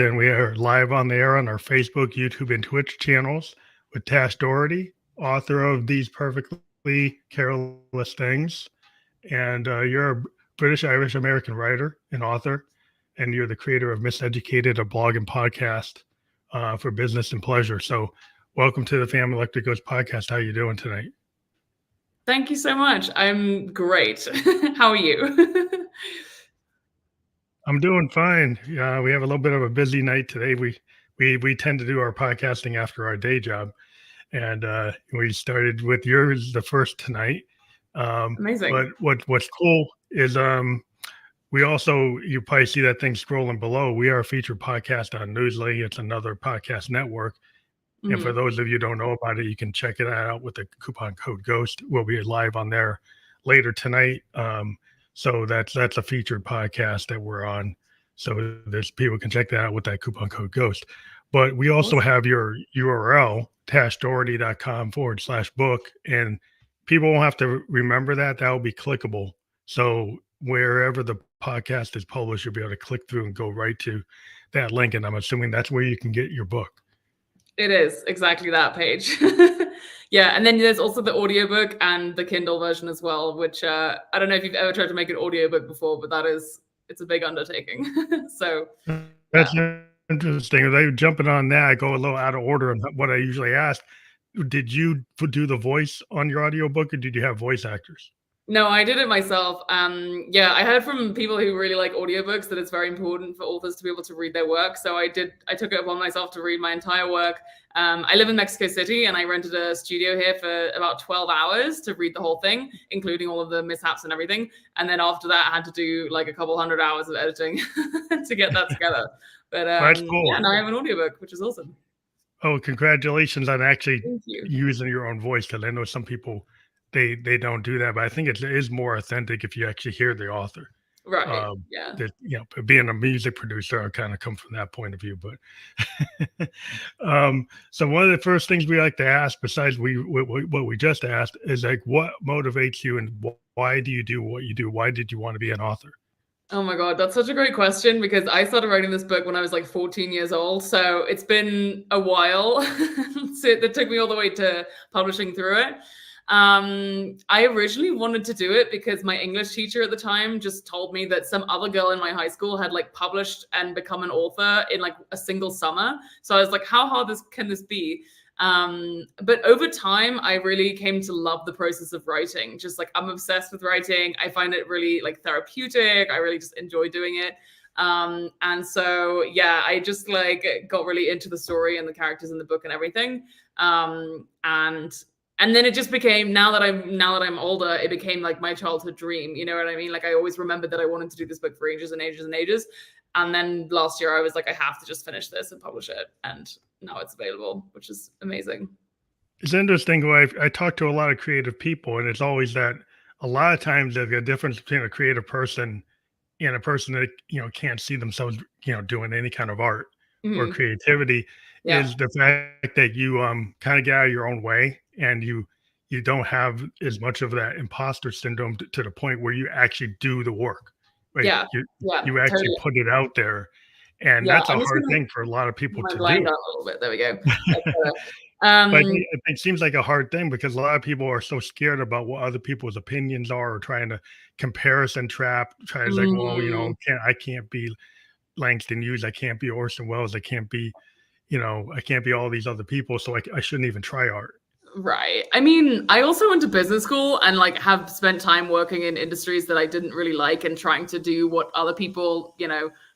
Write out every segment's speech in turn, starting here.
And we are live on the air on our Facebook, YouTube, and Twitch channels with Tash Doherty, author of These Perfectly Careless Things. And you're a British Irish American writer and author, and you're the creator of Miseducated, a blog and podcast for business and pleasure. So, welcome to the Family Electric Ghost podcast. How are you doing tonight? Thank you so much. I'm great. How are you? I'm doing fine. We have a little bit of a busy night today. We tend to do our podcasting after our day job, and we started with yours the first tonight. Amazing. But what's cool is we also, you probably see that thing scrolling below. We are a featured podcast on Newsly. It's another podcast network. And for those of you who don't know about it, you can check it out with the coupon code GHOST. We'll be live on there later tonight. So that's a featured podcast that we're on. So there's people can check that out with that coupon code GHOST. But we also have your URL, tashdoherty.com/book. And people won't have to remember that. That will be clickable. So wherever the podcast is published, you'll be able to click through and go right to that link. And I'm assuming that's where you can get your book. It is exactly that page. Yeah, and then there's also the audiobook and the Kindle version as well, which I don't know if you've ever tried to make an audiobook before, but it's a big undertaking. So that's interesting. They jumping on that. I go a little out of order of what I usually ask. Did you do the voice on your audiobook, or did you have voice actors? No, I did it myself. Yeah, I heard from people who really like audiobooks that it's very important for authors to be able to read their work. So I took it upon myself to read my entire work. I live in Mexico City, and I rented a studio here for about 12 hours to read the whole thing, including all of the mishaps and everything. And then after that, I had to do like a couple hundred hours of editing to get that together. But That's cool. Yeah, now I have an audiobook, which is awesome. Oh, congratulations on actually using your own voice, because I know some people, they don't do that, but I think it is more authentic if you actually hear the author. Right. Yeah. That, being a music producer, I kind of come from that point of view. But so one of the first things we like to ask, besides what we just asked, is like, what motivates you and why do you do what you do? Why did you want to be an author? Oh my God, that's such a great question, because I started writing this book when I was like 14 years old. So it's been a while. So it took me all the way to publishing through it. I originally wanted to do it because my English teacher at the time just told me that some other girl in my high school had like published and become an author in like a single summer. So I was like, how hard can this be? But over time, I really came to love the process of writing. Just like, I'm obsessed with writing. I find it really like therapeutic. I really just enjoy doing it. And so, yeah, I just like got really into the story and the characters in the book and everything. And then it just became, now that I'm older, it became like my childhood dream. You know what I mean? Like, I always remembered that I wanted to do this book for ages and ages and ages. And then last year I was like, I have to just finish this and publish it. And now it's available, which is amazing. It's interesting. I talk to a lot of creative people, and it's always that a lot of times there's a difference between a creative person and a person that, can't see themselves, doing any kind of art or creativity. Is the fact that you kind of get out of your own way, and you don't have as much of that imposter syndrome to the point where you actually do the work. Right? Yeah. You actually put it out there. And that's a hard thing for a lot of people to do. A little bit. There we go. But it seems like a hard thing because a lot of people are so scared about what other people's opinions are, or trying to comparison trap. Try to like, well, I can't be Langston Hughes. I can't be Orson Welles. I can't be, I can't be all these other people. So I shouldn't even try art. Right. I mean, I also went to business school and like have spent time working in industries that I didn't really like and trying to do what other people,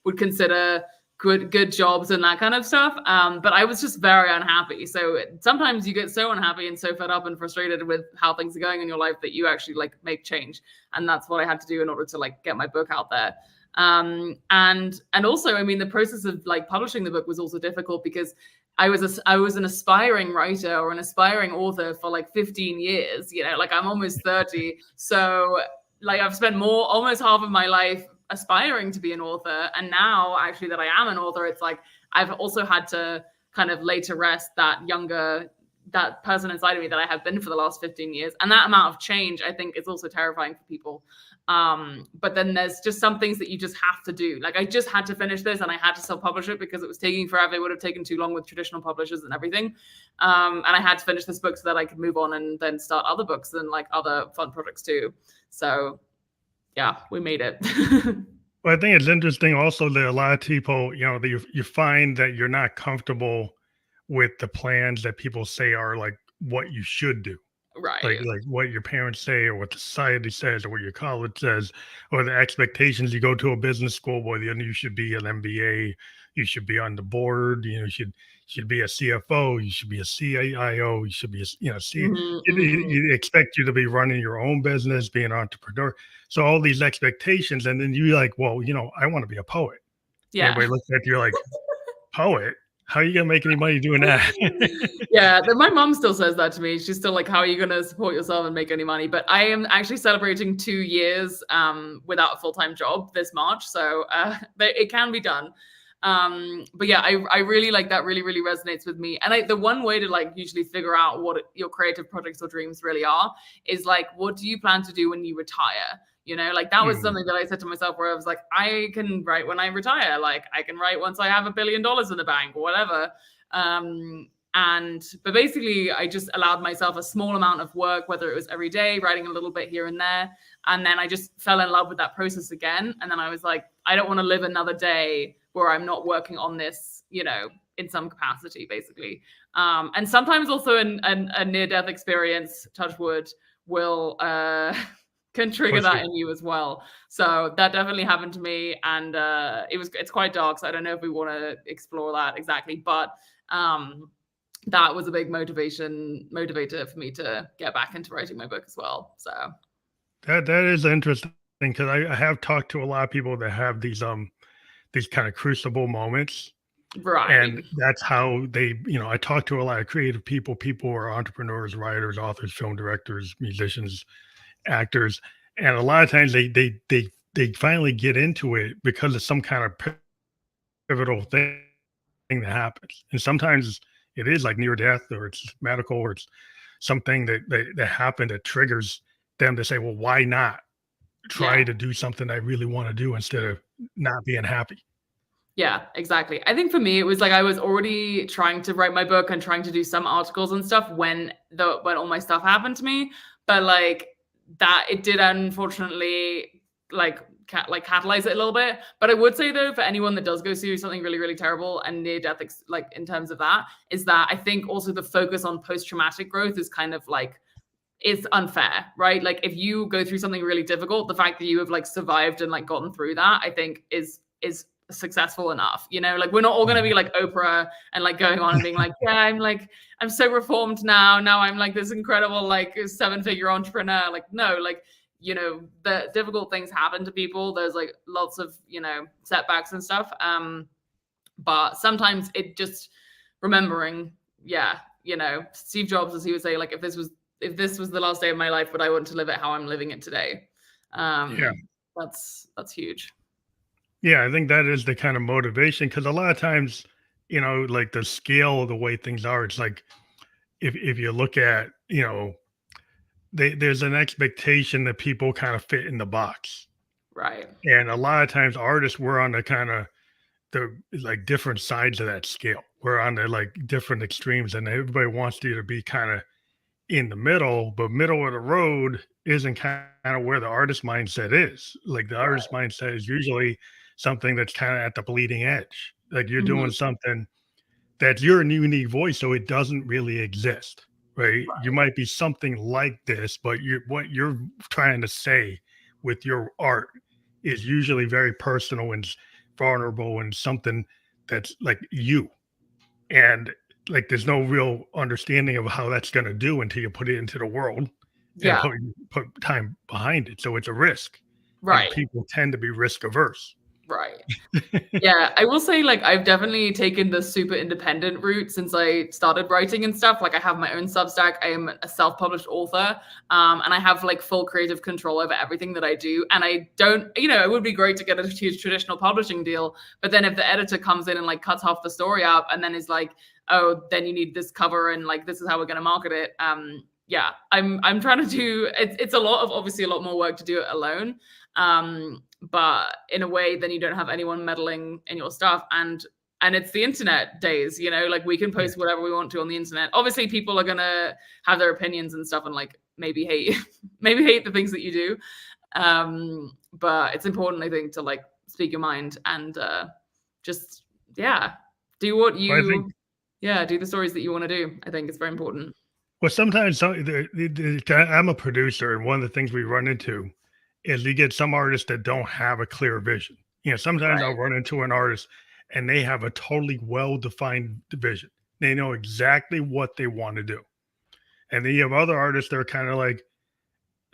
would consider good jobs and that kind of stuff. But I was just very unhappy. So sometimes you get so unhappy and so fed up and frustrated with how things are going in your life that you actually like make change. And that's what I had to do in order to like get my book out there. And also, I mean, the process of like publishing the book was also difficult because I was an aspiring writer or an aspiring author for like 15 years, like I'm almost 30. So like I've spent almost half of my life aspiring to be an author. And now actually that I am an author, it's like I've also had to kind of lay to rest that younger that person inside of me that I have been for the last 15 years. And that amount of change, I think, is also terrifying for people. But then there's just some things that you just have to do. Like I just had to finish this and I had to self-publish it because it was taking forever. It would have taken too long with traditional publishers and everything. And I had to finish this book so that I could move on and then start other books and like other fun projects too. So yeah, we made it. Well, I think it's interesting also that a lot of people, you find that you're not comfortable with the plans that people say are like what you should do. Right. Like what your parents say or what the society says or what your college says or the expectations. You go to a business school, boy, you should be an MBA, you should be on the board, you should be a CFO, you should be a CIO, you should be you expect you to be running your own business, be an entrepreneur. So all these expectations, and then you like, well, I want to be a poet. Yeah. Everybody looks at you like, poet? How are you gonna make any money doing that? Yeah, my mom still says that to me. She's still like, how are you gonna support yourself and make any money? But I am actually celebrating 2 years without a full-time job this March. So it can be done. But yeah, I really like that, really, really resonates with me. And the one way to like usually figure out what your creative projects or dreams really are is like, what do you plan to do when you retire? Like that was something that I said to myself where I was like, I can write when I retire. Like I can write once I have $1 billion in the bank or whatever. But basically I just allowed myself a small amount of work, whether it was every day, writing a little bit here and there. And then I just fell in love with that process again. And then I was like, I don't want to live another day where I'm not working on this, in some capacity, basically. And sometimes also a near-death experience, touch wood, will can trigger that in you as well. So that definitely happened to me, and it's quite dark. So I don't know if we want to explore that exactly, but that was a big motivator for me to get back into writing my book as well. So that is interesting because I have talked to a lot of people that have these kind of crucible moments. Right. And that's how they, I talk to a lot of creative people who are entrepreneurs, writers, authors, film directors, musicians, actors. And a lot of times they finally get into it because of some kind of pivotal thing that happens. And sometimes it is like near death or it's medical or it's something that happened that triggers them to say, well, why not try to do something I really want to do instead of not being happy? Yeah, exactly. I think for me, it was like I was already trying to write my book and trying to do some articles and stuff when all my stuff happened to me. But like that, it did unfortunately like catalyze it a little bit. But I would say though, for anyone that does go through something really, really terrible and near death, like in terms of that, is that I think also the focus on post-traumatic growth is kind of like, it's unfair, right? Like if you go through something really difficult, the fact that you have like survived and like gotten through that, I think is successful enough. Like we're not all going to be like Oprah and like going on and being like, yeah, I'm so reformed now I'm like this incredible like 7-figure entrepreneur. Like no, like the difficult things happen to people. There's like lots of setbacks and stuff, but sometimes it just remembering, Steve Jobs, as he would say, like if this was the last day of my life, would I want to live it how I'm living it today? That's huge. Yeah, I think that is the kind of motivation because a lot of times, like the scale of the way things are, it's like if you look at, there's an expectation that people kind of fit in the box. Right. And a lot of times artists, we're on the kind of the like different sides of that scale. We're on the like different extremes and everybody wants you to be kind of in the middle, but middle of the road isn't kind of where the artist mindset is. Like the artist mindset is usually something that's kind of at the bleeding edge. Like you're doing something that's your unique voice, so it doesn't really exist, right? You might be something like this, but what you're trying to say with your art is usually very personal and vulnerable and something that's like you. And like there's no real understanding of how that's going to do until you put it into the world and put time behind it. So it's a risk. Right. And people tend to be risk averse. Right. Yeah, I will say, like, I've definitely taken the super independent route since I started writing and stuff. Like, I have my own Substack. I am a self-published author, and I have like full creative control over everything that I do. And I don't, it would be great to get a huge traditional publishing deal, but then if the editor comes in and like cuts half the story up and then is like, oh, then you need this cover and like this is how we're going to market it. Yeah, I'm trying to do. It's obviously a lot more work to do it alone. But in a way, then you don't have anyone meddling in your stuff, and it's the internet days, like we can post whatever we want to on the internet. Obviously, people are gonna have their opinions and stuff, and like maybe hate the things that you do. But it's important, I think, to like speak your mind and just do what you do the stories that you want to do. I think it's very important. Well, sometimes I'm a producer, and one of the things we run into is you get some artists that don't have a clear vision. Sometimes I'll run into an artist and they have a totally well-defined vision. They know exactly what they want to do. And then you have other artists that are kind of like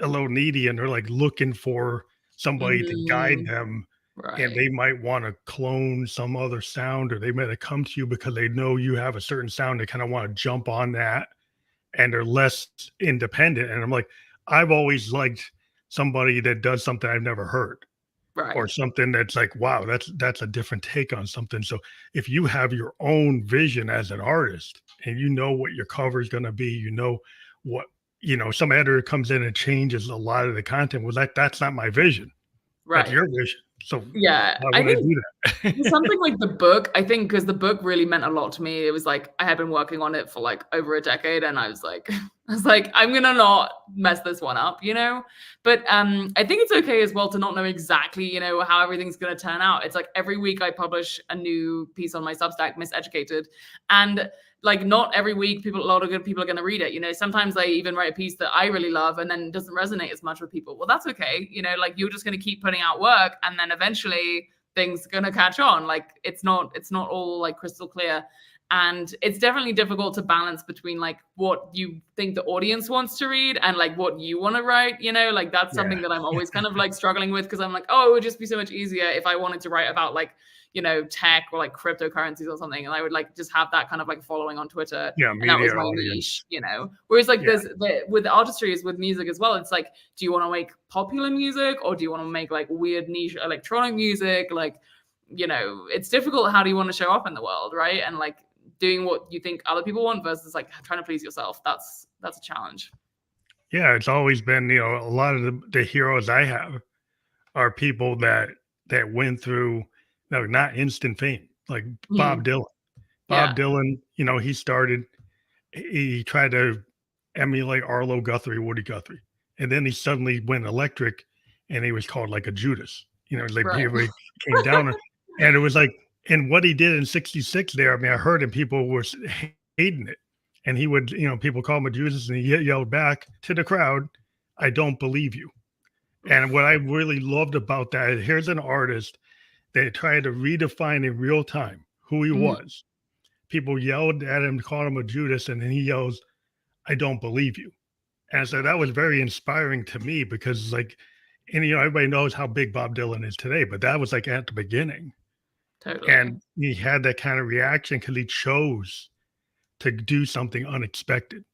a little needy and they're like looking for somebody to guide them. Right. And they might want to clone some other sound, or they might come to you because they know you have a certain sound. They kind of want to jump on that and they're less independent. And I'm like, I've always liked somebody that does something I've never heard, or something that's like, wow, that's a different take on something. So if you have your own vision as an artist and you know what your cover is going to be, what, some editor comes in and changes a lot of the content. Well, that's not my vision. Right. That's your vision. So yeah, I think do that. Something like the book, I think, because the book really meant a lot to me. It was like I had been working on it for like over a decade, and I was like, I'm gonna not mess this one up, But I think it's okay as well to not know exactly, how everything's gonna turn out. It's like every week I publish a new piece on my Substack, Miseducated, and like not every week a lot of good people are going to read it. Sometimes I even write a piece that I really love and then it doesn't resonate as much with people. Well, that's okay. Like you're just going to keep putting out work and then eventually things are going to catch on. Like it's not all like crystal clear. And it's definitely difficult to balance between like what you think the audience wants to read and like what you want to write, like that's something that I'm always kind of like struggling with, because I'm like, oh, it would just be so much easier if I wanted to write about like, tech or like cryptocurrencies or something. And I would like just have that kind of like following on Twitter. Yeah, and that was my niche, Whereas like with artistry is with music as well. It's like, do you want to make popular music or do you want to make like weird niche electronic music? Like, it's difficult. How do you want to show up in the world? Right. And like doing what you think other people want versus like trying to please yourself. That's a challenge. Yeah. It's always been, a lot of the heroes I have are people that went through, not instant fame, like Bob Dylan. Bob Dylan, he tried to emulate Arlo Guthrie, Woody Guthrie. And then he suddenly went electric and he was called like a Judas. Like people came down and it was like, and what he did in 66 there, I mean, I heard him, people were hating it. And he would, people call him a Judas and he yelled back to the crowd, I don't believe you. And what I really loved about that, here's an artist that tried to redefine in real time who he was. People yelled at him, called him a Judas, and then he yells, I don't believe you. And so that was very inspiring to me because like, and everybody knows how big Bob Dylan is today, but that was like at the beginning. Totally. And he had that kind of reaction because he chose to do something unexpected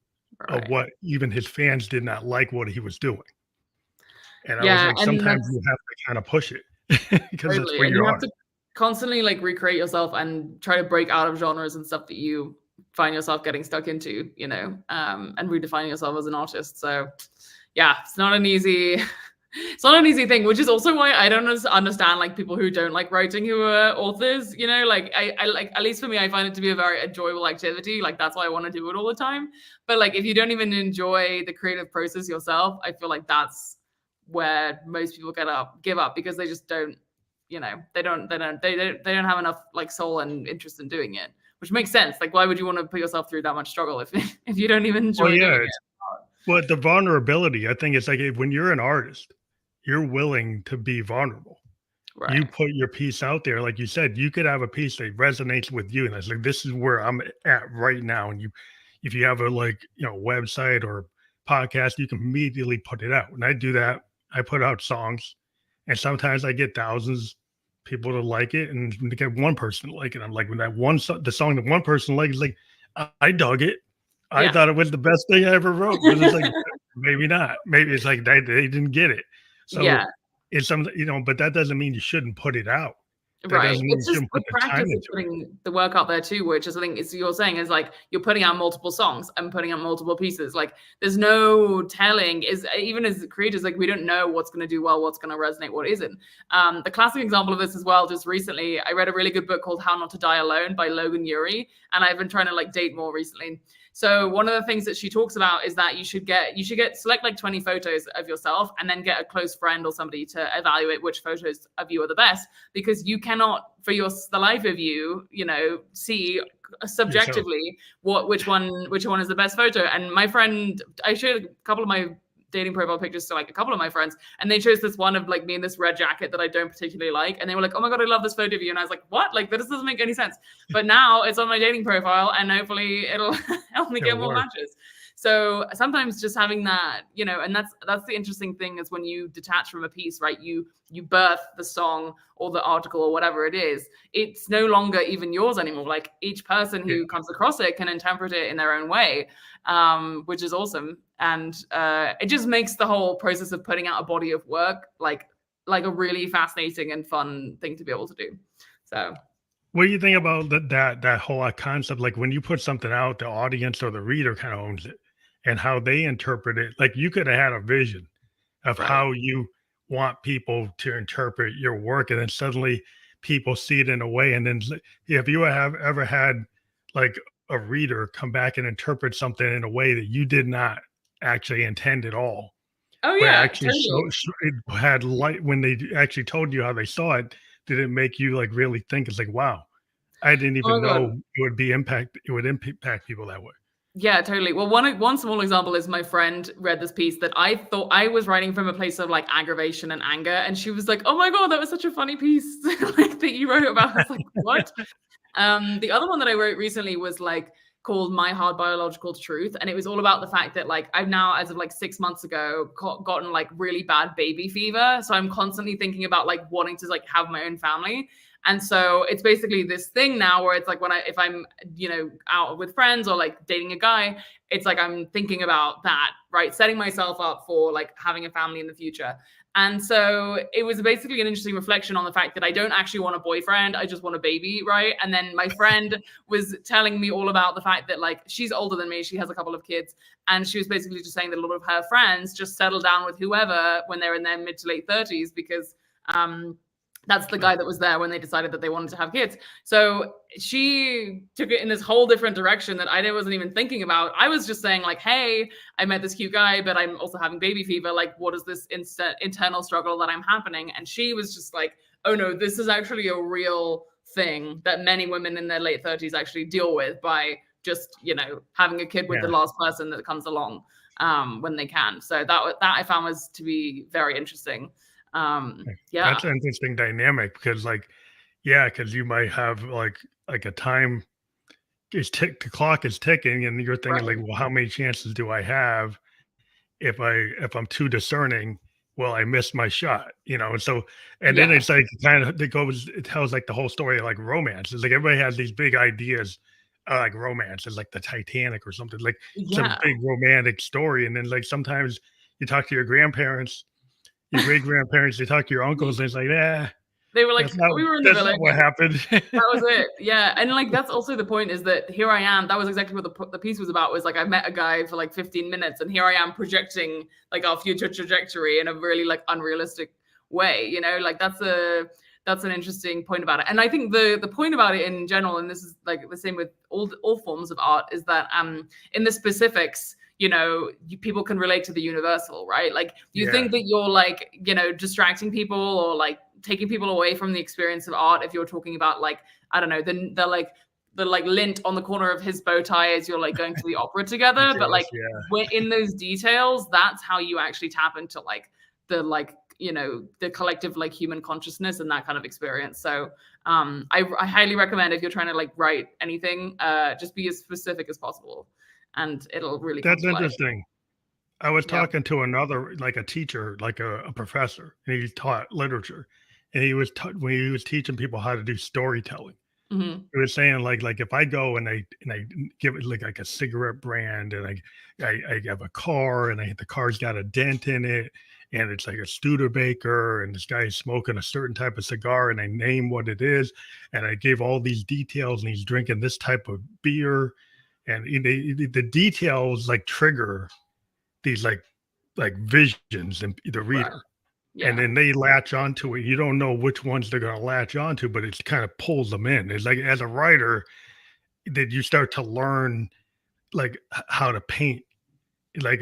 of what even his fans did not like what he was doing. And I was like, sometimes you have to kind of push it. Because that's where you have to constantly like recreate yourself and try to break out of genres and stuff that you find yourself getting stuck into, and redefining yourself as an artist. So yeah, it's not an easy thing, which is also why I don't understand like people who don't like writing, who are authors, like I like, at least for me, I find it to be a very enjoyable activity. Like that's why I want to do it all the time. But like if you don't even enjoy the creative process yourself, I feel like that's where most people give up because they just don't, they don't have enough like soul and interest in doing it, which makes sense. Like, why would you want to put yourself through that much struggle if you don't even enjoy doing it? Well, the vulnerability, I think it's like when you're an artist, you're willing to be vulnerable. Right. You put your piece out there, like you said, you could have a piece that resonates with you, and it's like, this is where I'm at right now. And if you have a website or podcast, you can immediately put it out. And I do that. I put out songs, and sometimes I get thousands people to like it and to get one person to like it. I'm like, when that the song that one person likes, like, I dug it. I thought it was the best thing I ever wrote. But it's like, maybe not. Maybe it's like they didn't get it. So it's something, but that doesn't mean you shouldn't put it out. Right. It's just the practice of putting the work out there too, which is, I think you're saying is like, you're putting out multiple songs and putting out multiple pieces. Like there's no telling, even as creators, like we don't know what's going to do well, what's going to resonate, what isn't. The classic example of this as well, just recently, I read a really good book called How Not to Die Alone by Logan Ury. And I've been trying to like date more recently. So one of the things that she talks about is that you should select like 20 photos of yourself and then get a close friend or somebody to evaluate which photos of you are the best, because you cannot, for the life of you, see subjectively which one is the best photo. And my friend, I showed a couple of my dating profile pictures to like a couple of my friends, and they chose this one of like me in this red jacket that I don't particularly like, and they were like, oh my god, I love this photo of you. And I was like, what? Like, this doesn't make any sense. But now it's on my dating profile, and hopefully it'll help me get more matches. So sometimes just having that, and that's the interesting thing, is when you detach from a piece, right? You birth the song or the article or whatever it is. It's no longer even yours anymore. Like each person who comes across it can interpret it in their own way, which is awesome. And it just makes the whole process of putting out a body of work like a really fascinating and fun thing to be able to do. So what do you think about that whole concept? Like when you put something out, the audience or the reader kind of owns it, and how they interpret it. Like you could have had a vision of how you want people to interpret your work, and then suddenly people see it in a way. And then if you have ever had like a reader come back and interpret something in a way that you did not actually intend at all. Oh yeah, actually it had light when they actually told you how they saw it. Did it make you like really think? It's like, wow, I didn't even know it would impact people that way. Yeah, totally. Well, one small example is my friend read this piece that I thought I was writing from a place of like aggravation and anger, and she was like, "Oh my god, that was such a funny piece like that you wrote about." I was like, "What?" The other one that I wrote recently was like called My Hard Biological Truth, and it was all about the fact that like I've now, as of like 6 months ago, gotten like really bad baby fever, so I'm constantly thinking about like wanting to like have my own family. And so it's basically this thing now where it's like if I'm, out with friends or like dating a guy, it's like I'm thinking about that, right? Setting myself up for like having a family in the future. And so it was basically an interesting reflection on the fact that I don't actually want a boyfriend. I just want a baby, right? And then my friend was telling me all about the fact that like she's older than me. She has a couple of kids. And she was basically just saying that a lot of her friends just settle down with whoever when they're in their mid to late 30s because that's the guy that was there when they decided that they wanted to have kids. So she took it in this whole different direction that I wasn't even thinking about. I was just saying like, hey, I met this cute guy, but I'm also having baby fever. Like, what is this internal struggle that I'm happening? And she was just like, oh no, this is actually a real thing that many women in their late 30s actually deal with by just, having a kid with the last person that comes along when they can. So that I found was to be very interesting. That's an interesting dynamic because because you might have like a time the clock is ticking and you're thinking like, well, how many chances do I have if I'm too discerning? Well, I missed my shot, and so then it's like it tells like the whole story of like romance. It's like everybody has these big ideas like romance is like the Titanic or something, like some big romantic story, and then like sometimes you talk to your grandparents, your great grandparents, they talk to your uncles, and it's like, they were like, we were in the village. What happened? That was it. Yeah. And like, that's also the point is that here I am. That was exactly what the piece was about, was like, I met a guy for like 15 minutes and here I am projecting like our future trajectory in a really like unrealistic way, like that's an interesting point about it. And I think the point about it in general, and this is like the same with all forms of art, is that in the specifics, people can relate to the universal, right? Like you think that you're like, distracting people or like taking people away from the experience of art if you're talking about like, I don't know, the lint on the corner of his bow tie as you're like going to the opera together. But like in those details, that's how you actually tap into like the collective like human consciousness and that kind of experience. So I highly recommend, if you're trying to like write anything, just be as specific as possible. And it'll really come That's interesting. I was talking to another, like a teacher, like a professor, and he taught literature. and when he was teaching people how to do storytelling. Mm-hmm. He was saying like if I go and I give it like a cigarette brand, and I have a car, and the car's got a dent in it, and it's like a Studebaker, and this guy's smoking a certain type of cigar, and I name what it is, and I gave all these details, and he's drinking this type of beer, and the details like trigger these like visions in the reader. Right. Yeah. And then they latch onto it. You don't know which ones they're going to latch onto, but it kind of pulls them in. It's like, as a writer, that you start to learn like how to paint. Like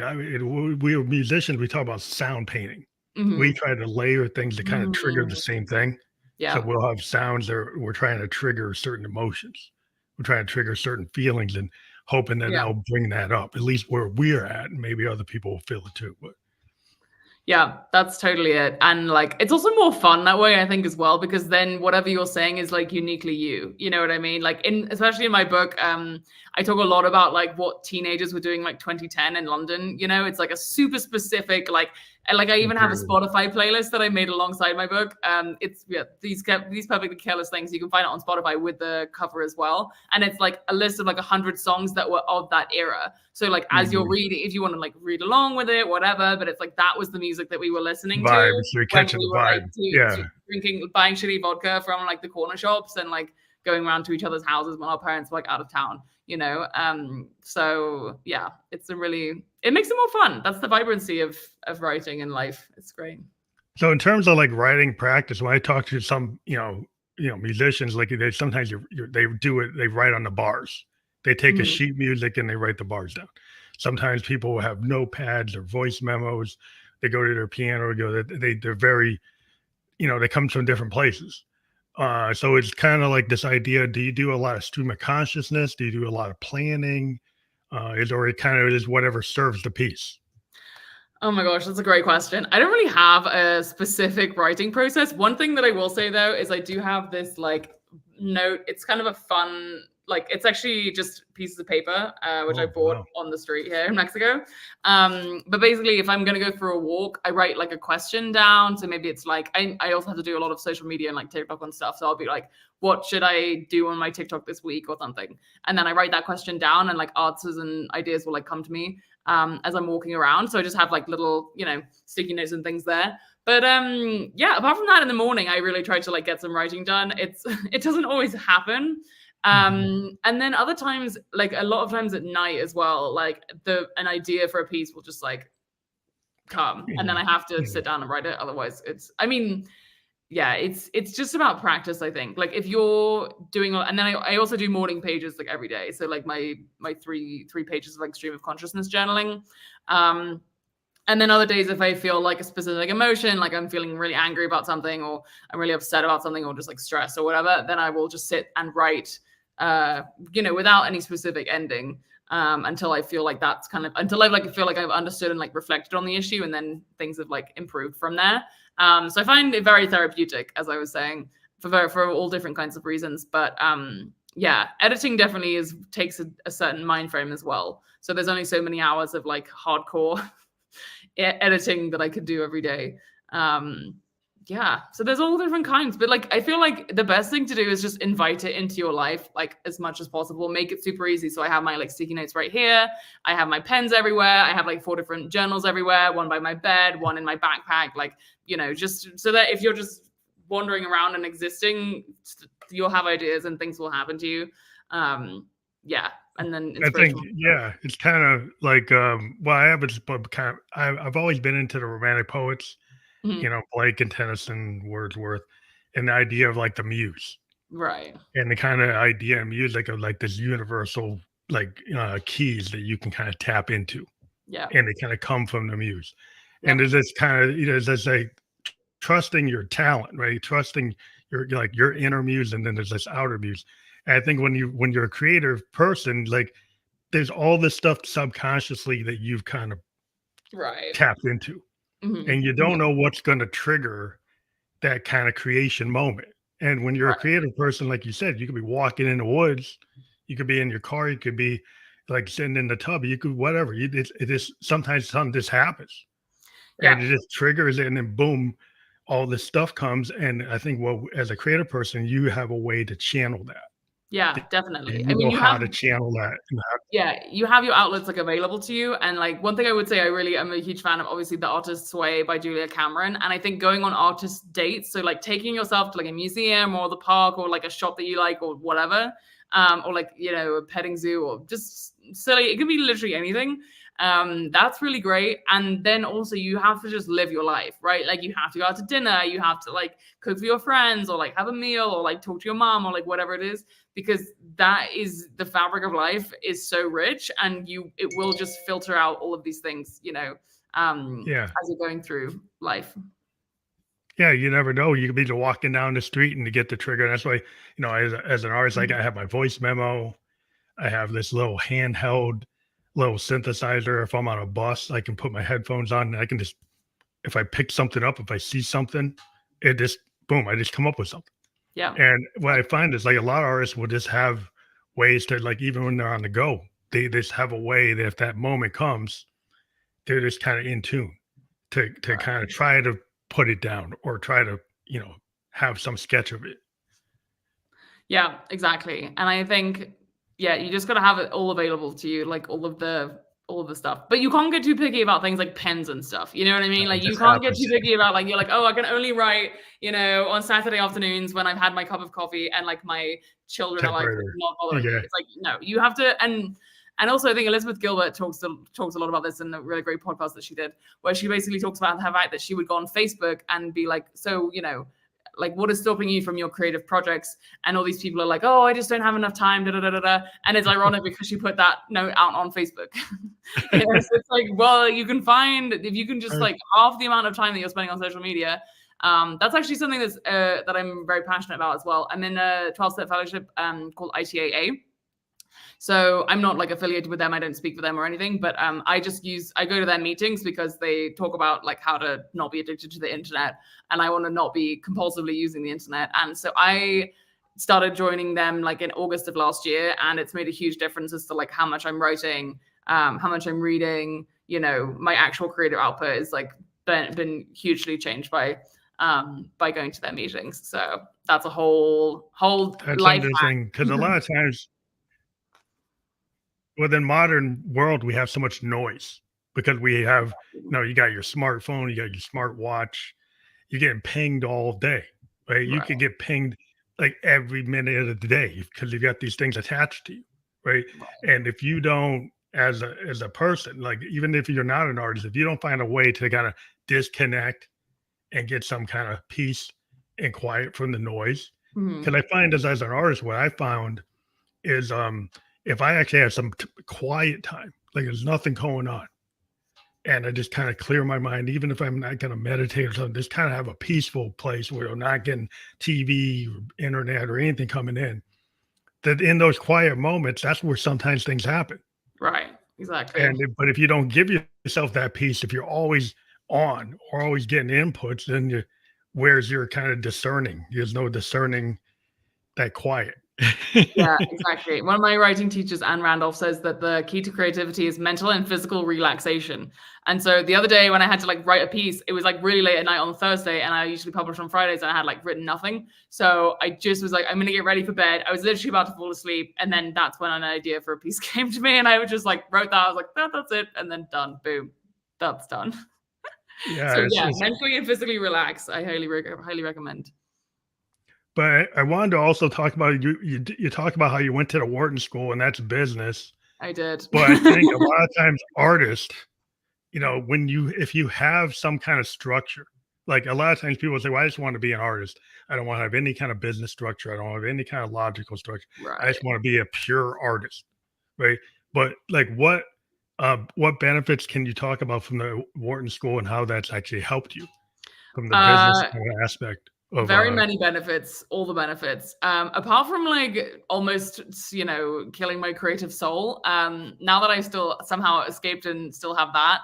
we are musicians, we talk about sound painting. Mm-hmm. We try to layer things to kind of trigger the same thing. Yeah. So we'll have sounds that we're trying to trigger certain emotions. We're trying to trigger certain feelings, and hoping that they'll bring that up, at least where we're at, and maybe other people will feel it too. But yeah, that's totally it. And like, it's also more fun that way, I think, as well, because then whatever you're saying is like uniquely you. You know what I mean? Like especially in my book, I talk a lot about like what teenagers were doing like 2010 in London. You know, it's like a super specific, like I even have a Spotify playlist that I made alongside my book. It's these perfectly careless things. You can find it on Spotify with the cover as well. And it's like a list of like 100 songs that were of that era. So like as you're reading, if you want to like read along with it, whatever, but it's like that was the music that we were listening to. So you're catching the vibe. Like, drinking, buying shitty vodka from like the corner shops, and like going around to each other's houses when our parents were like out of town, you know? So yeah, it makes it more fun. That's the vibrancy of writing in life. It's great. So in terms of like writing practice, when I talk to some, musicians, like sometimes they do it, they write on the bars. They take a sheet music and they write the bars down. Sometimes people will have notepads or voice memos. They go to their piano, they're very, they come from different places. So it's kind of like this idea. Do you do a lot of stream of consciousness? Do you do a lot of planning? Or it kind of is whatever serves the piece? Oh my gosh, that's a great question. I don't really have a specific writing process. One thing that I will say though is I do have this like note. It's kind of a fun, like it's actually just pieces of paper, which I bought on the street here in Mexico. But basically, if I'm going to go for a walk, I write like a question down. So maybe it's like, I also have to do a lot of social media and like TikTok and stuff. So I'll be like, what should I do on my TikTok this week or something? And then I write that question down, and like answers and ideas will like come to me as I'm walking around. So I just have like little, sticky notes and things there. But yeah, apart from that, in the morning, I really try to like get some writing done. It doesn't always happen. And then other times, like a lot of times at night as well, like an idea for a piece will just like come, and then I have to sit down and write it. Otherwise it's just about practice, I think. Like if you're doing, and then I also do morning pages like every day. So like my three pages of like stream of consciousness journaling. And then other days, if I feel like a specific emotion, like I'm feeling really angry about something, or I'm really upset about something, or just like stressed or whatever, then I will just sit and write, without any specific ending, until I feel like until I feel like I've understood and like reflected on the issue, and then things have like improved from there. So I find it very therapeutic, as I was saying, for all different kinds of reasons. But editing definitely takes a certain mind frame as well. So there's only so many hours of like hardcore editing that I could do every day. So there's all different kinds, but like I feel like the best thing to do is just invite it into your life like as much as possible. Make it super easy. So I have my like sticky notes right here. I have my pens everywhere. I have like 4 different journals everywhere, one by my bed, one in my backpack, like, just so that if you're just wandering around and existing, you'll have ideas and things will happen to you. And then I think, it's kind of like, I have I've always been into the romantic poets, Blake and Tennyson, Wordsworth, and the idea of like the muse, right? And the kind of idea of music of like this universal like keys that you can kind of tap into, and they kind of come from the muse. And there's this kind of there's like trusting your talent, right? Trusting your inner muse, and then there's this outer muse. And I think when you're a creative person, like there's all this stuff subconsciously that you've kind of tapped into, and you don't know what's going to trigger that kind of creation moment. And when you're a creative person, like you said, you could be walking in the woods, you could be in your car, you could be like sitting in the tub, you could whatever. It is sometimes something just happens, and it just triggers it, and then boom, all this stuff comes. And I think, well, as a creative person, you have a way to channel that. Yeah, definitely. You know how to channel that. Yeah, you have your outlets like available to you. And like one thing I would say, I really am a huge fan of obviously The Artist's Way by Julia Cameron. And I think going on artist dates, so like taking yourself to like a museum or the park or like a shop that you like or whatever, or like, you know, a petting zoo or just silly, it could be literally anything. That's really great. And then also you have to just live your life, right? Like you have to go out to dinner, you have to like cook for your friends or like have a meal or like talk to your mom or like whatever it is, because that is the fabric of life is so rich, and it will just filter out all of these things, you know, as you're going through life. Yeah, you never know. You could be just walking down the street and you get the trigger. That's why, you know, as an artist, like I have my voice memo. I have this little handheld little synthesizer. If I'm on a bus, I can put my headphones on and I can just, if I pick something up, if I see something, it just, boom, I just come up with something. Yeah. And what I find is like a lot of artists will just have ways to, like, even when they're on the go, they just have a way that if that moment comes, they're just kind of in tune to kind of try to put it down or try to, you know, have some sketch of it. Yeah, exactly. And I think, yeah, you just got to have it all available to you, like all of the stuff. But you can't get too picky about things like pens and stuff. You know what I mean? Like you can't get too picky about like, you're like, oh, I can only write, you know, on Saturday afternoons when I've had my cup of coffee and like my children are like not bothering me. It's like, no, you have to. And also I think Elizabeth Gilbert talks a lot about this in a really great podcast that she did, where she basically talks about the fact that she would go on Facebook and be like, so, you know, like what is stopping you from your creative projects? And all these people are like, oh, I just don't have enough time, da, da, da, da, da. And it's ironic because she put that note out on Facebook. You know, so it's like, well, you can find, if you can just like half the amount of time that you're spending on social media, that's actually something that's that I'm very passionate about as well. I'm in a 12-step fellowship called ITAA. So I'm not like affiliated with them. I don't speak for them or anything, but I go to their meetings because they talk about like how to not be addicted to the internet. And I want to not be compulsively using the internet. And so I started joining them like in August of last year. And it's made a huge difference as to like how much I'm writing, how much I'm reading, you know, my actual creative output is like been hugely changed by going to their meetings. So that's a whole that's life interesting because a lot of times within modern world, we have so much noise because we have, you know, you got your smartphone, you got your smartwatch, you're getting pinged all day, right? You could get pinged like every minute of the day because you've got these things attached to you, right? And if you don't, as a person, like even if you're not an artist, if you don't find a way to kind of disconnect and get some kind of peace and quiet from the noise, because I find as an artist, what I found is if I actually have some quiet time, like there's nothing going on, and I just kind of clear my mind, even if I'm not going to meditate or something, just kind of have a peaceful place where I'm not getting TV or internet or anything coming in, that in those quiet moments, that's where sometimes things happen. Right. Exactly. But if you don't give yourself that peace, if you're always on or always getting inputs, then where's your kind of discerning? There's no discerning that quiet. Yeah, exactly. One of my writing teachers, Anne Randolph, says that the key to creativity is mental and physical relaxation. And so the other day when I had to like write a piece, it was like really late at night on Thursday, and I usually publish on Fridays, and I had like written nothing. So I just was like, I'm gonna get ready for bed. I was literally about to fall asleep, and then that's when an idea for a piece came to me, and I would just like wrote that. I was like, that's it, and then done. Boom, that's done. Yeah. So yeah, mentally and physically relax. I highly recommend. But I wanted to also talk about you talk about how you went to the Wharton School, and that's business. I did. But I think a lot of times artists, you know, if you have some kind of structure, like a lot of times people say, well, I just want to be an artist. I don't want to have any kind of business structure. I don't have any kind of logical structure. Right. I just want to be a pure artist. Right. But like what benefits can you talk about from the Wharton School and how that's actually helped you from the business aspect? Very many benefits, all the benefits. Apart from like almost, you know, killing my creative soul. Now that I still somehow escaped and still have that,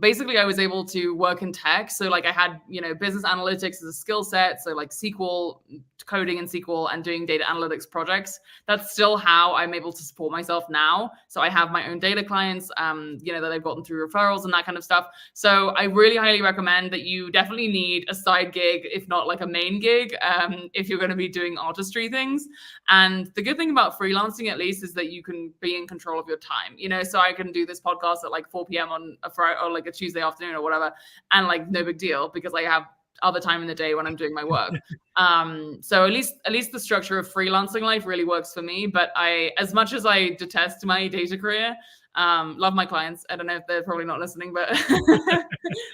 Basically I was able to work in tech. So like I had, business analytics as a skill set. So like SQL, coding in SQL and doing data analytics projects. That's still how I'm able to support myself now. So I have my own data clients, that I've gotten through referrals and that kind of stuff. So I really highly recommend that you definitely need a side gig, if not like a main gig, if you're going to be doing artistry things. And the good thing about freelancing, at least, is that you can be in control of your time. So I can do this podcast at like 4 p.m. on a Friday or like a Tuesday afternoon or whatever, and like no big deal because I have other time in the day when I'm doing my work. So at least the structure of freelancing life really works for me. But as much as I detest my data career, love my clients. I don't know if they're probably not listening, but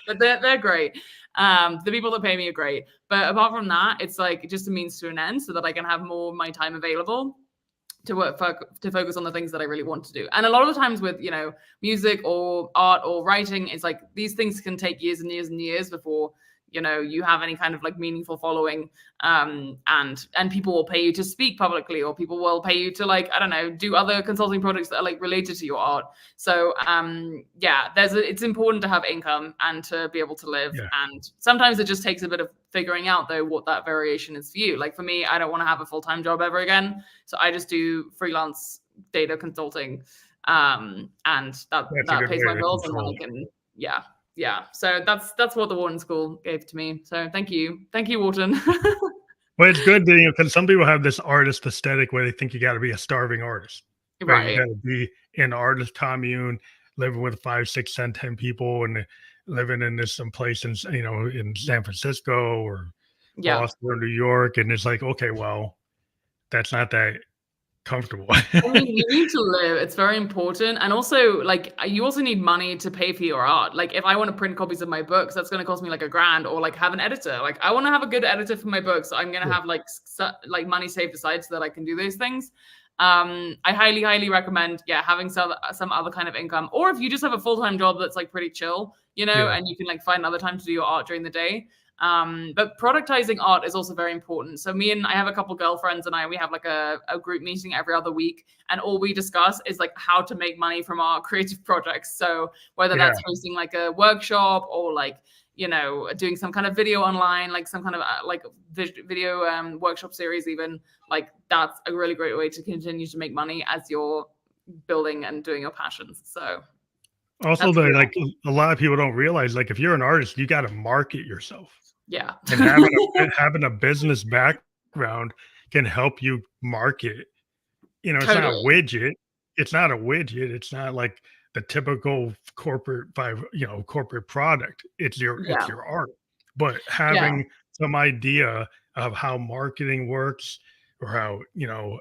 but they're great. The people that pay me are great. But apart from that, it's like just a means to an end so that I can have more of my time available to focus on the things that I really want to do. And a lot of the times with, music or art or writing, it's like these things can take years and years and years before you have any kind of like meaningful following, and people will pay you to speak publicly, or people will pay you to like, I don't know, do other consulting projects that are like related to your art. So it's important to have income and to be able to live. Yeah. And sometimes it just takes a bit of figuring out though what that variation is for you. Like for me, I don't want to have a full-time job ever again, so I just do freelance data consulting, and that pays my bills, and then I can yeah. So that's what the Wharton School gave to me. So thank you, Wharton. Well, it's good because some people have this artist aesthetic where they think you got to be a starving artist, right? You got to be an artist commune, living with 5, 6, 10 people, and living in some place in San Francisco or Boston or New York, and it's like, okay, well, that's not that comfortable. I mean, you need to live. It's very important. And also, like, you also need money to pay for your art. Like, if I want to print copies of my books, that's going to cost me like $1,000, or like have an editor. Like, I want to have a good editor for my books. So I'm going to have like money saved aside so that I can do those things. I highly, highly recommend, having some other kind of income. Or if you just have a full-time job that's like pretty chill, and you can like find another time to do your art during the day. But productizing art is also very important. So I have a couple girlfriends and we have like a group meeting every other week, and all we discuss is like how to make money from our creative projects. So whether that's hosting like a workshop or like, doing some kind of video online, like some kind of like video workshop series, even, like that's a really great way to continue to make money as you're building and doing your passions. So also, like a lot of people don't realize, like if you're an artist, you got to market yourself. Yeah. And having a business background can help you market. It's not a widget. It's not a widget. It's not like the typical corporate product. It's your art. But having some idea of how marketing works, or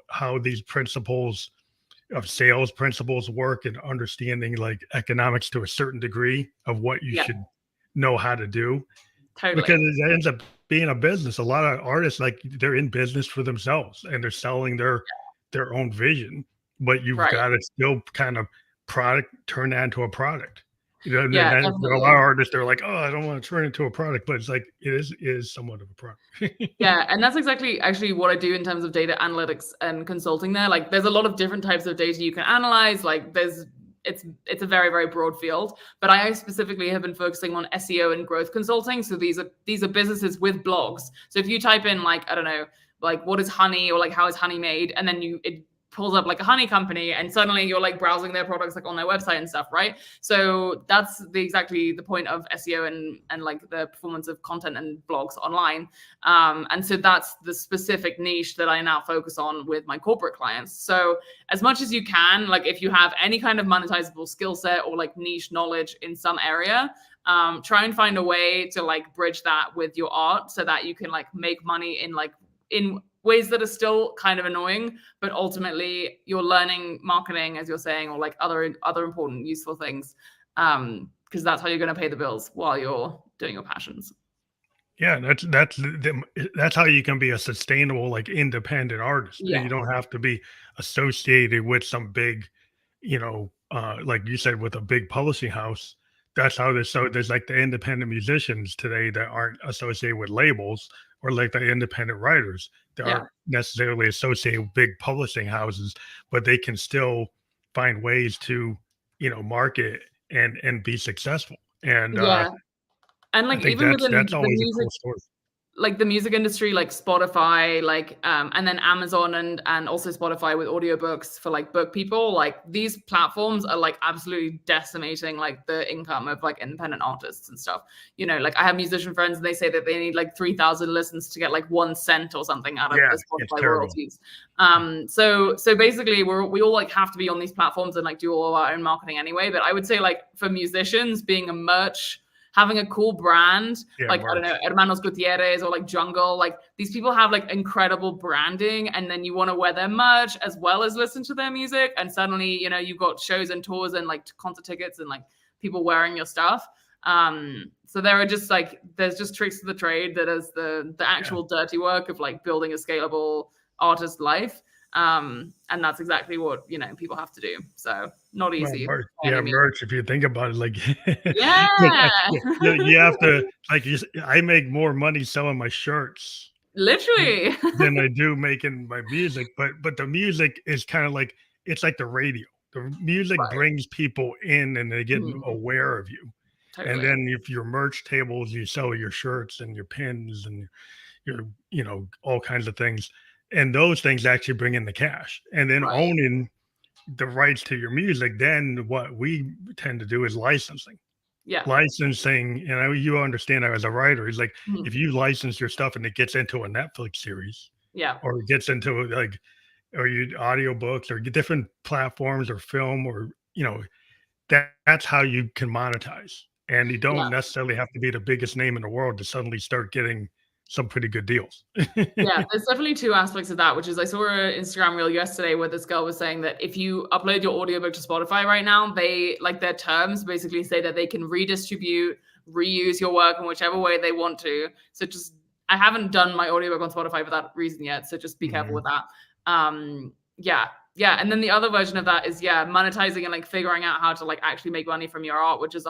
how these principles of sales principles work, and understanding like economics to a certain degree of what you should know how to do. Totally. Because it ends up being a business. A lot of artists, like, they're in business for themselves and they're selling their own vision, but you've got to still kind of turn that into a product. A lot of artists, they're like, oh, I don't want to turn it into a product, but it's like, it is somewhat of a product. Yeah. And that's exactly actually what I do in terms of data analytics and consulting there. Like there's a lot of different types of data you can analyze. Like it's a very, very broad field, but I specifically have been focusing on SEO and growth consulting. So these are businesses with blogs. So if you type in like, I don't know, like what is honey, or like how is honey made, and then it pulls up like a honey company, and suddenly you're like browsing their products like on their website and stuff, right? So that's exactly the point of SEO and like the performance of content and blogs online. And so that's the specific niche that I now focus on with my corporate clients. So as much as you can, like if you have any kind of monetizable skill set or like niche knowledge in some area, try and find a way to like bridge that with your art so that you can like make money in ways that are still kind of annoying, but ultimately you're learning marketing, as you're saying, or like other important, useful things, because that's how you're going to pay the bills while you're doing your passions. Yeah, that's how you can be a sustainable, like, independent artist. Yeah. And you don't have to be associated with some big, like you said, with a big publishing house. That's how there's like the independent musicians today that aren't associated with labels, or like the independent writers that aren't necessarily associated with big publishing houses, but they can still find ways to, market and be successful. And Yeah. And I like think even within that's the always a music, cool story. like the music industry, like Spotify, like and then Amazon and also Spotify with audiobooks for like book people, like these platforms are like absolutely decimating like the income of like independent artists and stuff. You know, like I have musician friends and they say that they need like 3,000 listens to get like 1 cent or something out of Yeah, the it's Spotify terrible. royalties. So basically we all like have to be on these platforms and like do all of our own marketing anyway. But I would say like for musicians, being a merch, having a cool brand, like I don't know, Hermanos Gutierrez or like Jungle, like these people have like incredible branding, and then you want to wear their merch as well as listen to their music, and suddenly, you know, you've got shows and tours and like concert tickets and like people wearing your stuff. So there are just like there's just tricks to the trade that is the actual dirty work of like building a scalable artist life. And that's exactly what, you know, people have to do. So not easy. Merch. Yeah, merch. If you think about it, like, yeah, you have to like. I make more money selling my shirts literally than I do making my music. But the music is kind of like it's like the radio. The music right. brings people in, and they get aware of you. Totally. And then if your merch tables, you sell your shirts and your pins and your all kinds of things, and those things actually bring in the cash. And then owning the rights to your music, then what we tend to do is licensing. Licensing, and you understand that as a writer, is like if you license your stuff and it gets into a Netflix series, or it gets into like, or you audiobooks or different platforms or film, or that's how you can monetize. And you don't necessarily have to be the biggest name in the world to suddenly start getting some pretty good deals. Yeah, there's definitely two aspects of that, which is I saw an Instagram reel yesterday where this girl was saying that if you upload your audiobook to Spotify right now, they like their terms basically say that they can redistribute, reuse your work in whichever way they want to. So just, I haven't done my audiobook on Spotify for that reason yet. So just be careful with that. Yeah. And then the other version of that is, monetizing and like figuring out how to like actually make money from your art, which is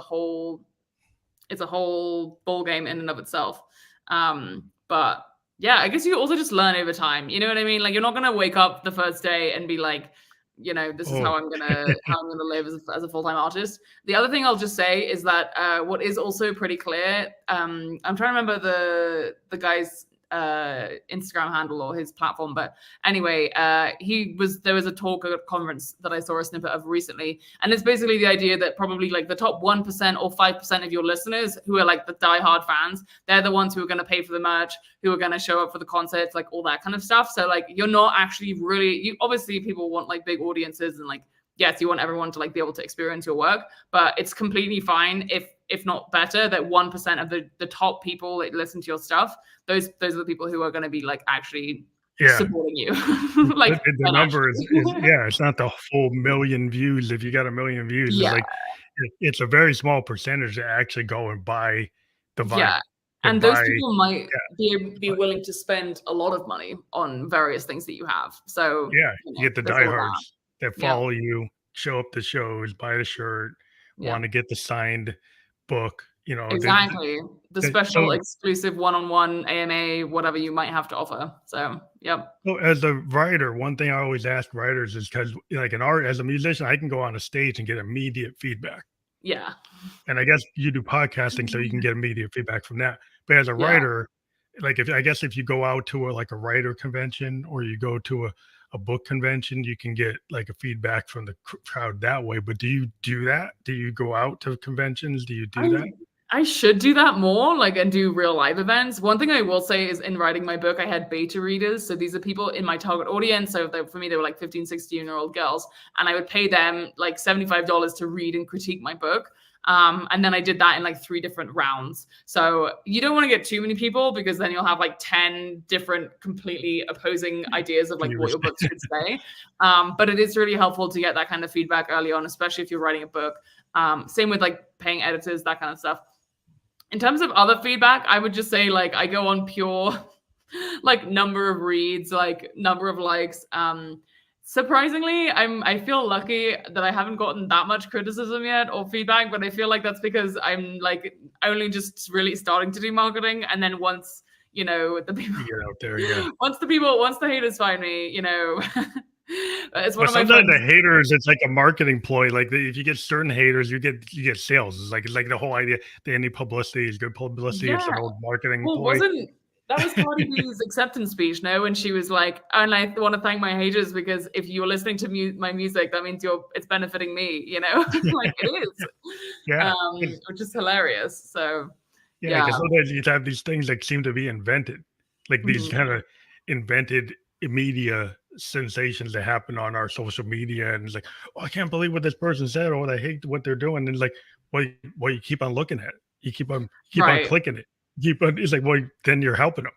it's a whole ball game in and of itself. But yeah, I guess you also just learn over time. You know what I mean? Like you're not gonna wake up the first day and be like, you know, this is how I'm gonna live as a full-time artist. The other thing I'll just say is that what is also pretty clear. I'm trying to remember the guy's Instagram handle or his platform, but anyway, there was a talk at a conference that I saw a snippet of recently, and it's basically the idea that probably like the top 1% or 5% of your listeners who are like the diehard fans, they're the ones who are going to pay for the merch, who are going to show up for the concerts, like all that kind of stuff. So like you're not actually really, obviously people want like big audiences and like, yes, you want everyone to like be able to experience your work, but it's completely fine if not better, that 1% of the top people that listen to your stuff, those are the people who are going to be like actually supporting you. Like the number is it's not the full million views. If you got a million views, it's like it's a very small percentage that actually go and buy the vinyl. And those people might be willing to spend a lot of money on various things that you have. So you get the diehards that follow you, show up to shows, buy the shirt, want to get the signed book, exactly, the special exclusive one-on-one AMA, whatever you might have to offer. So so as a writer, one thing I always ask writers is, because like an art, as a musician, I can go on a stage and get immediate feedback, and I guess you do podcasting so you can get immediate feedback from that. But as a writer, like if you go out to a writer convention, or you go to a book convention, you can get like a feedback from the crowd that way. But do you do that? Do you go out to conventions? Do you do that? I should do that more, like, and do real live events. One thing I will say is in writing my book, I had beta readers. So these are people in my target audience. So for me, they were like 15, 16-year-old girls. And I would pay them like $75 to read and critique my book. And then I did that in like 3 different rounds. So you don't want to get too many people, because then you'll have like 10 different completely opposing ideas of like what your book should say. But it is really helpful to get that kind of feedback early on, especially if you're writing a book. Same with like paying editors, that kind of stuff. In terms of other feedback, I would just say like I go on pure like number of reads, like number of likes. Surprisingly, I feel lucky that I haven't gotten that much criticism yet or feedback, but I feel like that's because I'm like only just really starting to do marketing. And then once, the people get out there, once the haters find me, It's one But of my sometimes friends. the haters, it's like a marketing ploy. Like if you get certain haters, you get sales. It's like the whole idea that any publicity is good publicity. It's Yeah. an old marketing Well, ploy. that was Cardi B's acceptance speech, no? And she was like, and I want to thank my haters because if you're listening to my music, that means it's benefiting me, you know? Like it is. Yeah, Which is hilarious. So yeah. Because sometimes you have these things that seem to be invented, like these Mhm. kind of invented media sensations that happen on our social media, and it's like, oh, I can't believe what this person said, or I hate what they're doing. And it's like, well, you keep on looking at it, you keep on Right. clicking it, keep on. It's like, well, then you're helping them.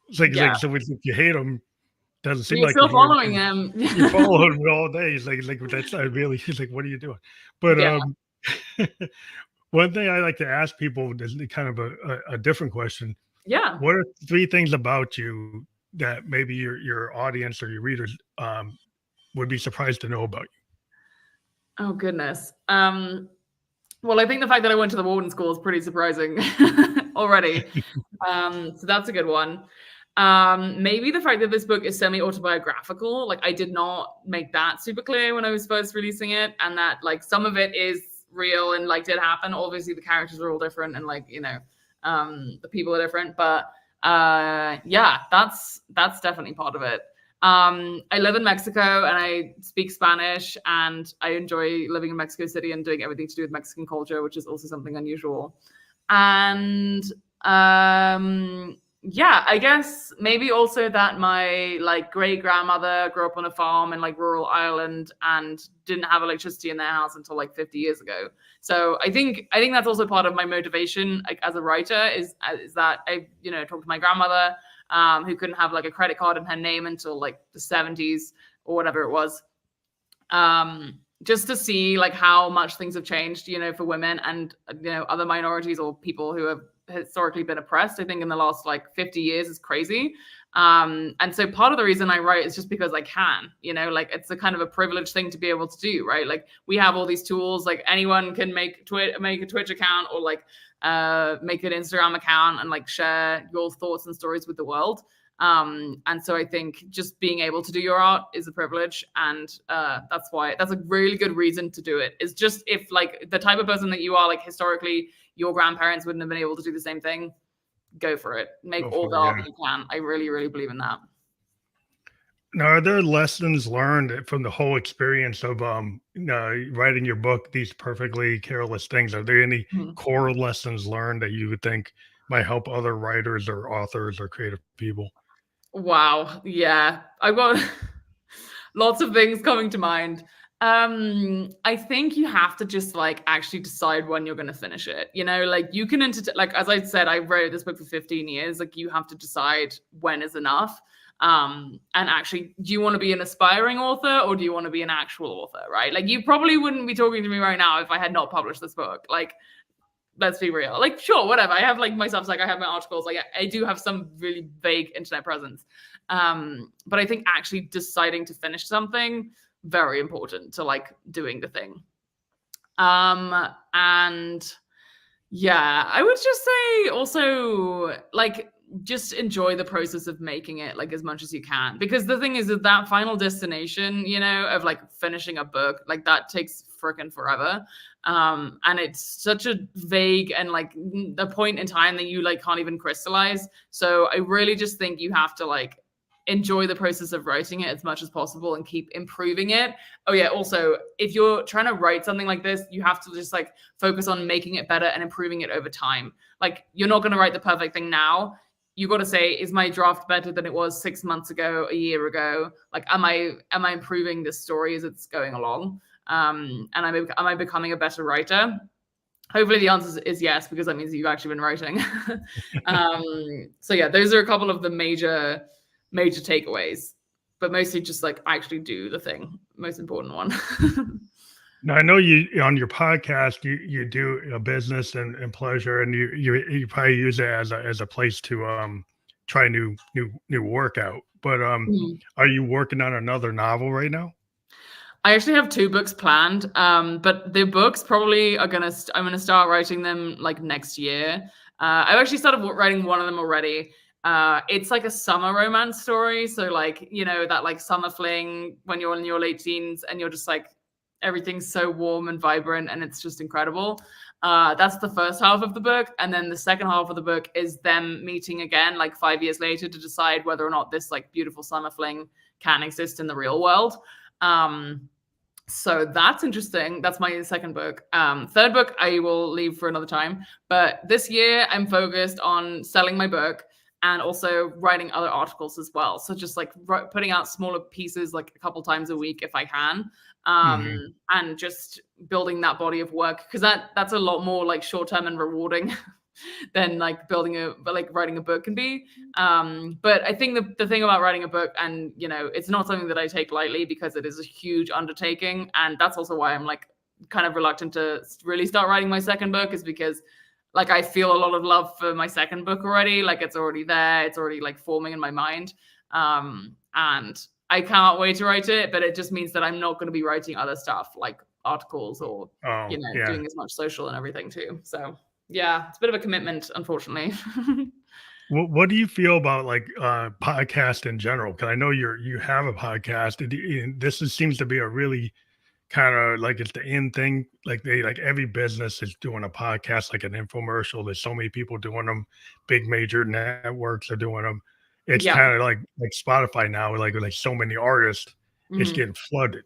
It's Yeah. like so if you hate them, doesn't seem You're like still it. following him. You follow him all day. He's like that's not really. He's like, what are you doing? But Yeah. one thing I like to ask people is kind of a different question. Yeah. What are 3 things about you that maybe your audience or your readers would be surprised to know about you? Oh goodness. Well, I think the fact that I went to the Wharton School is pretty surprising already. So that's a good one. Maybe the fact that this book is semi-autobiographical. Like I did not make that super clear when I was first releasing it, and that like some of it is real and like did happen. Obviously, the characters are all different, and like the people are different. But yeah, that's definitely part of it. I live in Mexico and I speak Spanish, and I enjoy living in Mexico City and doing everything to do with Mexican culture, which is also something unusual. And yeah, I guess maybe also that my like great grandmother grew up on a farm in like rural Ireland and didn't have electricity in their house until like 50 years ago. So I think that's also part of my motivation, like as a writer, is that I talked to my grandmother, who couldn't have like a credit card in her name until like the 70s or whatever it was. Just to see like how much things have changed, for women and other minorities or people who have historically been oppressed. I think in the last like 50 years is crazy. And so part of the reason I write is just because I can, like it's a kind of a privileged thing to be able to do, right? Like we have all these tools, like anyone can make a Twitch account or like make an Instagram account and like share your thoughts and stories with the world. And so I think just being able to do your art is a privilege, and that's a really good reason to do it. It's just if like the type of person that you are, like historically your grandparents wouldn't have been able to do the same thing, go for it. Make all the art that you can. I really, really believe in that. Now, are there lessons learned from the whole experience of writing your book, These Perfectly Careless Things? Are there any core lessons learned that you would think might help other writers or authors or creative people? Wow. Yeah. I've got lots of things coming to mind. I think you have to just like actually decide when you're going to finish it. Like you can like, as I said, I wrote this book for 15 years. Like you have to decide when is enough. And actually, do you want to be an aspiring author or do you want to be an actual author, right? Like you probably wouldn't be talking to me right now if I had not published this book. Like, let's be real. Like, sure, whatever. I have like my Substack, I have my articles. Like I do have some really vague internet presence. But I think actually deciding to finish something, very important to like doing the thing. And yeah, I would just say also like just enjoy the process of making it like as much as you can, because the thing is that final destination, of like finishing a book, like that takes freaking forever. And it's such a vague and like a point in time that you like can't even crystallize. So I really just think you have to like enjoy the process of writing it as much as possible and keep improving it. Oh yeah, also if you're trying to write something like this, you have to just like focus on making it better and improving it over time. Like you're not going to write the perfect thing now. You got to say, is my draft better than it was 6 months ago, a year ago? Like am I improving this story as it's going along? And am I becoming a better writer? Hopefully the answer is yes, because that means that you've actually been writing. So yeah, those are a couple of the major takeaways, but mostly just like actually do the thing. Most important one. Now I know you on your podcast you do a business and pleasure, and you probably use it as a place to try new work out. But are you working on another novel right now? I actually have 2 books planned, but the books probably are I'm gonna start writing them like next year. I've actually started writing one of them already. It's like a summer romance story. So like, you know, that like summer fling when you're in your late teens and you're just like, everything's so warm and vibrant and it's just incredible. That's the first half of the book. And then the second half of the book is them meeting again, like 5 years later, to decide whether or not this like beautiful summer fling can exist in the real world. So that's interesting. That's my second book. Third book, I will leave for another time. But this year, I'm focused on selling my book and also writing other articles as well. So just like putting out smaller pieces, like a couple times a week if I can, and just building that body of work, because that's a lot more like short-term and rewarding than like writing a book can be. But I think the thing about writing a book, and you know, it's not something that I take lightly because it is a huge undertaking, and that's also why I'm like kind of reluctant to really start writing my second book, is because like I feel a lot of love for my second book already. Like it's already there, it's already like forming in my mind, and I can't wait to write it. But it just means that I'm not going to be writing other stuff like articles or doing as much social and everything too. So yeah, it's a bit of a commitment, unfortunately. What do you feel about like podcast in general? Because I know you have a podcast. Seems to be a really kind of like it's the in thing. Like every business is doing a podcast, like an infomercial. There's so many people doing them. Big major networks are doing them. It's kind of like Spotify now. Like so many artists, it's getting flooded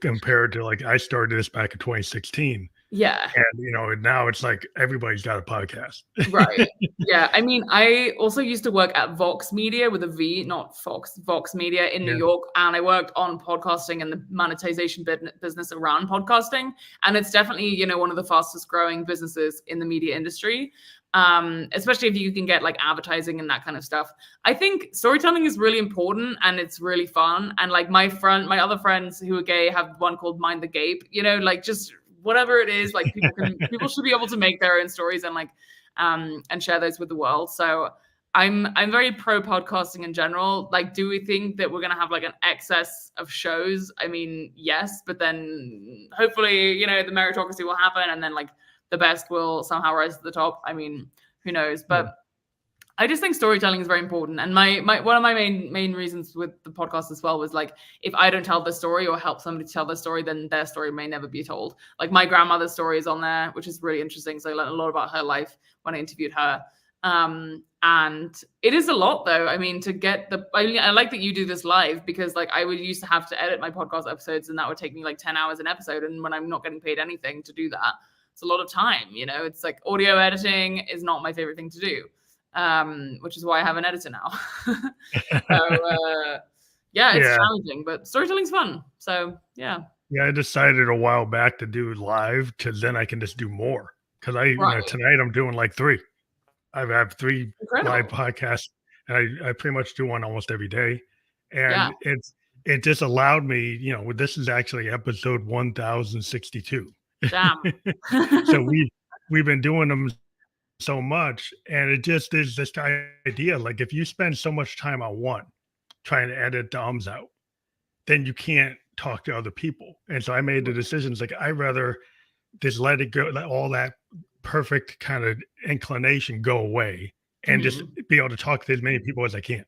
compared to like I started this back in 2016. Yeah. And, you know, now it's like everybody's got a podcast. Right. Yeah. I mean, I also used to work at Vox Media with a V, not Fox, Vox Media in New York. And I worked on podcasting and the monetization business around podcasting. And it's definitely, you know, one of the fastest growing businesses in the media industry. Especially if you can get like advertising and that kind of stuff. I think storytelling is really important and it's really fun. And like my other friends who are gay have one called Mind the Gape, you know, like just whatever it is, like people should be able to make their own stories and like and share those with the world. So I'm very pro podcasting in general. Like, do we think that we're gonna have like an excess of shows? I mean, yes, but then hopefully, you know, the meritocracy will happen and then like the best will somehow rise to the top. I mean, who knows? But I just think storytelling is very important. And my one of my main reasons with the podcast as well was like, if I don't tell the story or help somebody tell the story, then their story may never be told. Like my grandmother's story is on there, which is really interesting. So I learned a lot about her life when I interviewed her. And it is a lot though. I mean, to get I like that you do this live, because like I would used to have to edit my podcast episodes and that would take me like 10 hours an episode. And when I'm not getting paid anything to do that, it's a lot of time, you know. It's like audio editing is not my favorite thing to do. Which is why I have an editor now. So it's challenging, but storytelling's fun. So yeah. Yeah, I decided a while back to do live because then I can just do more. Because you know, tonight I'm doing like 3. I have 3 live podcasts, and I pretty much do one almost every day. And it just allowed me, you know, this is actually episode 1062. Damn. So we've been doing them so much, and it just is this idea, like if you spend so much time on one trying to edit the ums out, then you can't talk to other people. And so I made the decisions like I'd rather just let it go, let all that perfect kind of inclination go away and just be able to talk to as many people as I can.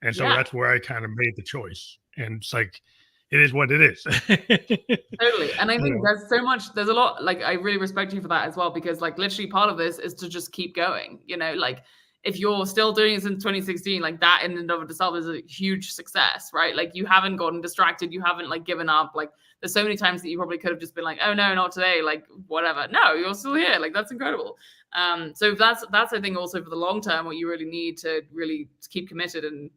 And so that's where I kind of made the choice. And it's like, it is what it is. Totally. And I think there's a lot, like, I really respect you for that as well, because like literally part of this is to just keep going, you know, like if you're still doing it since 2016, like that in and of itself is a huge success, right? Like you haven't gotten distracted. You haven't like given up. Like there's so many times that you probably could have just been like, oh no, not today. Like whatever. No, you're still here. Like that's incredible. So that's, I think also for the long term, what you really need to really keep committed, and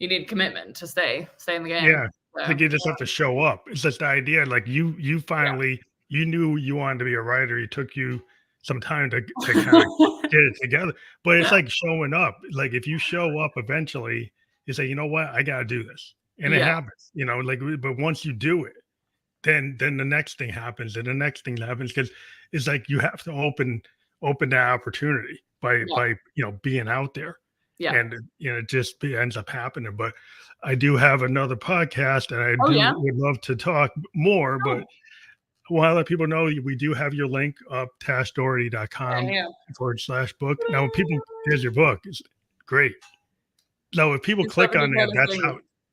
you need commitment to stay in the game. Yeah. I think you just have to show up. It's just the idea. Like you finally, you knew you wanted to be a writer. It took you some time to kind of get it together, but it's like showing up. Like if you show up eventually, you say, you know what, I got to do this. And it happens, you know, like, but once you do it, then the next thing happens and the next thing happens. Cause it's like, you have to open that opportunity by, you know, being out there. Yeah. And, you know, it just ends up happening. But I do have another podcast, and I would love to talk more, but I want to let people know we do have your link up, tashdoherty.com /book. Now, when people, here's your book. It's Great. So if people click on that, that's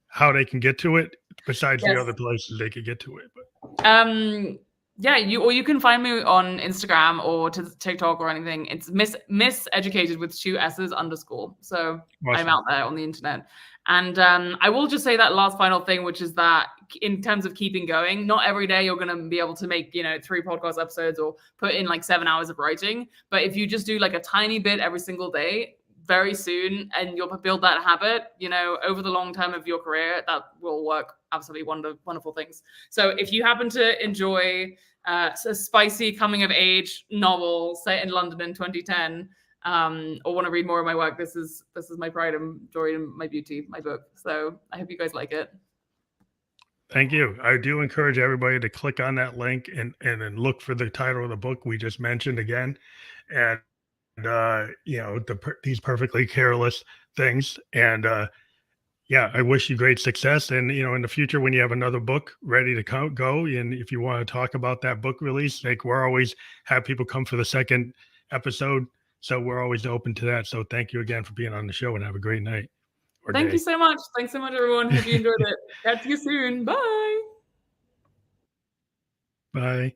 how they can get to it, besides the other places they could get to it. But yeah, you can find me on Instagram or TikTok or anything. It's miseducated with 2 S's _. So awesome. I'm out there on the internet. And I will just say that last final thing, which is that in terms of keeping going, not every day you're going to be able to make, 3 podcast episodes or put in like 7 hours of writing. But if you just do like a tiny bit every single day, very soon, and you'll build that habit, over the long term of your career, that will work absolutely wonderful things. So if you happen to enjoy a spicy coming of age novel set in London in 2010, or want to read more of my work, this is my pride and joy and my beauty, my book. So I hope you guys like it. Thank you. I do encourage everybody to click on that link and then look for the title of the book we just mentioned again. And these perfectly careless things. And I wish you great success. And in the future, when you have another book ready to go, and if you want to talk about that book release, like we're always have people come for the second episode, so we're always open to that. So thank you again for being on the show, and have a great night. Thank you so much. Thanks so much, everyone. Hope you enjoyed it. Catch you soon. Bye. Bye.